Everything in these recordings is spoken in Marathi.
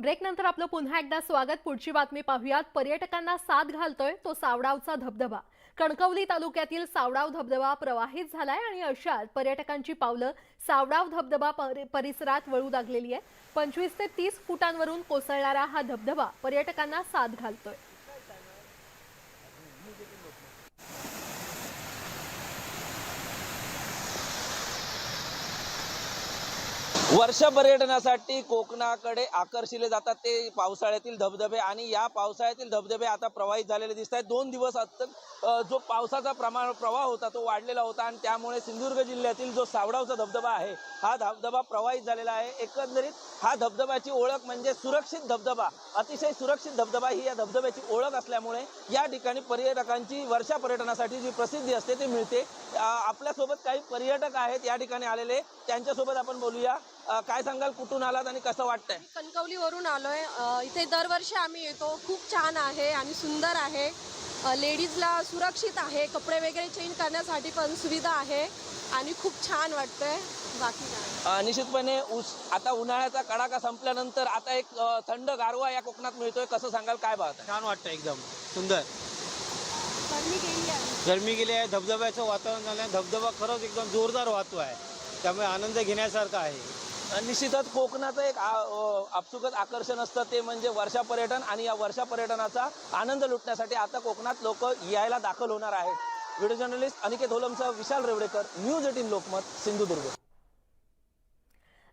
ब्रेकनंतर आपलं पुन्हा एकदा स्वागत। पुढची बातमी पाहूयात। पर्यटकांना साथ घालतोय तो सावडावचा धबधबा। कणकवली तालुक्यातील सावडाव धबधबा प्रवाहित झालाय आणि अशात पर्यटकांची पावलं सावडाव धबधबा परिसरात वळू लागलेली आहे। 25 ते 30 फुटांवरून कोसळणारा हा धबधबा पर्यटकांना साथ घालतोय। वर्ष पर्यटनासाठी कोकणाकडे आकर्षिले जातात ते पावसाळ्यातील धबधबे आणि या पावसाळ्यातील धबधबे आता प्रवाहित झालेले दिसत आहेत। 2 दिवस जो पावसाचा प्रवाह होता तो वाढलेला होता आणि त्यामुळे सिंधुदुर्ग जिल्ह्यातील जो सावडावचा धबधबा आहे हा धबधबा प्रवाहित झालेला आहे। एकंदरीत हा धबधब्याची ओळख म्हणजे सुरक्षित धबधबा, अतिशय सुरक्षित धबधबा ही या धबधब्याची ओळख असल्यामुळे या ठिकाणी पर्यटकांची वर्षा पर्यटनासाठी जी प्रसिद्धी असते ती मिळते। आपल्यासोबत काही पर्यटक आहेत या ठिकाणी आलेले, त्यांच्यासोबत आपण बोलूया। काय सांगाल, कुठून आलात आणि कसं वाटतंय? कणकवलीवरून आलोय। इथे दरवर्षी आम्ही येतो। खूप छान आहे आणि सुंदर आहे। लेडीजला सुरक्षित आहे, कपडे वगैरे चेंज करण्यासाठी पण सुविधा आहे आणि खूप छान वाटतंय। बाकी काय निश्चितपणे आता उन्हाळ्याचा कडाका संपल्यानंतर आता एक थंड गारवा या कोकणात मिळतोय, कसं सांगाल, काय पाहता? छान वाटतं, एकदम सुंदर। गरमी गेली आहे, धबधब्याचं वातावरण झालं आहे। धबधबा खरंच एकदम जोरदार वाहतो आहे, त्यामुळे आनंद घेण्यासारखा आहे। निश्चितच कोकणाचं एक आपसुकच आकर्षण असतं ते म्हणजे वर्षा पर्यटन आणि या वर्षा पर्यटनाचा आनंद लुटण्यासाठी आता कोकणात लोक यायला दाखल होणार आहेत। व्हिडिओ जर्नलिस्ट अनिकेत होलमसह विशाल रेवडेकर, न्यूज 18 लोकमत, सिंधुदुर्ग।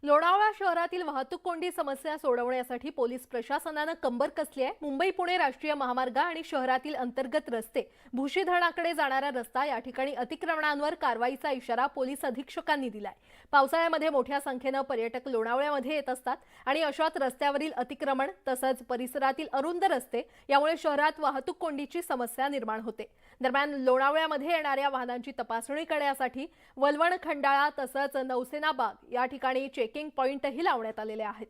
लोणावळा शहरातील वाहतूक कोंडी समस्या सोडवण्यासाठी पोलीस प्रशासनाने कंबर कसली आहे। मुंबई पुणे राष्ट्रीय महामार्ग आणि शहरातील अंतर्गत रस्ते, भुशी धरणाकडे जाणारा रस्ता या ठिकाणी अतिक्रमणांवर कारवाईचा इशारा पोलीस अधीक्षकांनी दिलाय। पावसाळ्यामध्ये मोठ्या संख्येने पर्यटक लोणावळ्यामध्ये येत असतात आणि अशात रस्त्यावरील अतिक्रमण तसंच परिसरातील अरुंद रस्ते यामुळे शहरात वाहतूक कोंडीची समस्या निर्माण होते। दरम्यान लोणावळ्यामध्ये येणाऱ्या वाहनांची तपासणी करण्यासाठी वलवण, खंडाळा तसंच नौसेना बाग या ठिकाणी चेकिंग पॉइंटही लावण्यात आलेले आहेत।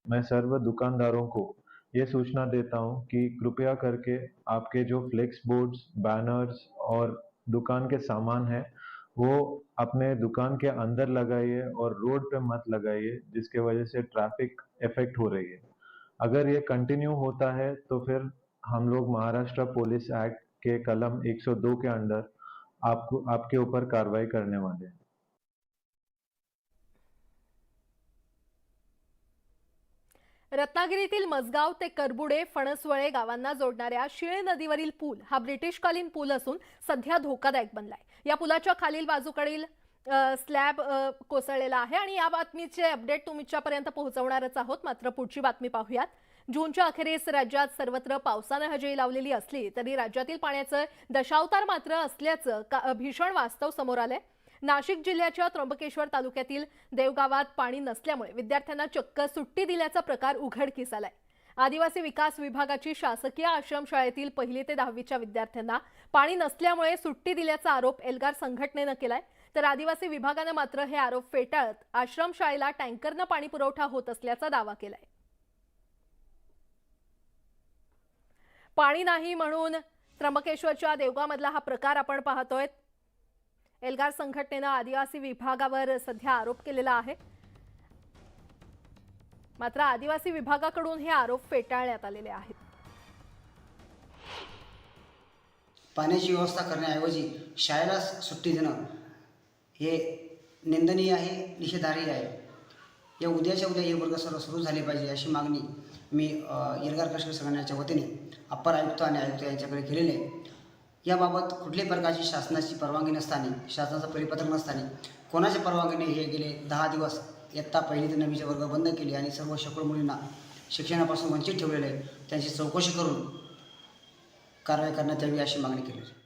मैं सर्व दुकानदारों को ये सूचना देता हूं कि कृपया करके आपके जो फ्लेक्स बोर्ड्स, बैनर्स और दुकान के सामान है वो अपने दुकान के अंदर लगाइए और रोड पे मत लगाइए, जिसके वजह से ट्रैफिक इफेक्ट हो रही है। अगर ये कंटिन्यू होता है तो फिर हम लोग महाराष्ट्र पुलिस एक्ट के कलम 102 के अंडर आपके ऊपर कार्रवाई करने वाले हैं। रत्नागिरीतील मजगाव ते करबुडे फणसवळे गावांना जोडणाऱ्या शीळ नदीवरील पूल हा ब्रिटिशकालीन पूल असून सध्या धोकादायक बनलाय। या पुलाच्या खालील बाजूकडील स्लॅब कोसळलेला आहे आणि या बातमीचे अपडेट तुमच्यापर्यंत पोहोचवणारच आहोत। मात्र पुढची बातमी पाहूयात। जूनच्या अखेरीस राज्यात सर्वत्र पावसाने हजेरी लावलेली असली तरी राज्यातील पाण्याचे दशावतार मात्र असल्याचं भीषण वास्तव समोर आलंय। नाशिक जिल्ह्याच्या त्र्यंबकेश्वर तालुक्यातील देवगावात पाणी नसल्यामुळे विद्यार्थ्यांना चक्क सुट्टी दिल्याचा प्रकार उघडकीस आलाय। आदिवासी विकास विभागाची शासकीय आश्रमशाळेतील 1ली ते 10वीच्या विद्यार्थ्यांना पाणी नसल्यामुळे सुट्टी दिल्याचा आरोप एल्गार संघटनेने केलाय। तर आदिवासी विभागाने मात्र हे आरोप फेटाळत आश्रमशाळेला टँकरने पाणी पुरवठा होत असल्याचा दावा केलाय। पाणी नाही म्हणून त्र्यंबकेश्वरच्या देवगावमधला हा प्रकार आपण पाहतोय। एल्गार संघटनेने आदिवासी विभागावर सध्या आरोप केलेला आहे, मात्र आदिवासी विभागाकडून हे आरोप फेटाळण्यात आलेले आहेत। पाण्याची व्यवस्था करण्याऐवजी शाळेला सुट्टी देणं हे निंदनीय आहे, निषेधार्ह आहे। या उद्याच्या उद्या हे वर्ग सुरू झाले पाहिजे अशी मागणी मी एल्गार कर्मचारी संघटनेच्या वतीने अप्पर आयुक्त आणि आयुक्त यांच्याकडे केलेली आहे। याबाबत कुठल्याही प्रकारची शासनाची परवानगी नसताना, शासनाचं परिपत्रक नसताना कोणाच्या परवानगीने हे गेले 10 दिवस इयत्ता 1ली ते 9वीचे वर्ग बंद केले आणि सर्व शेकडो मुलींना शिक्षणापासून वंचित ठेवलेले आहे। त्यांची चौकशी करून कारवाई करण्यात यावी अशी मागणी केली आहे।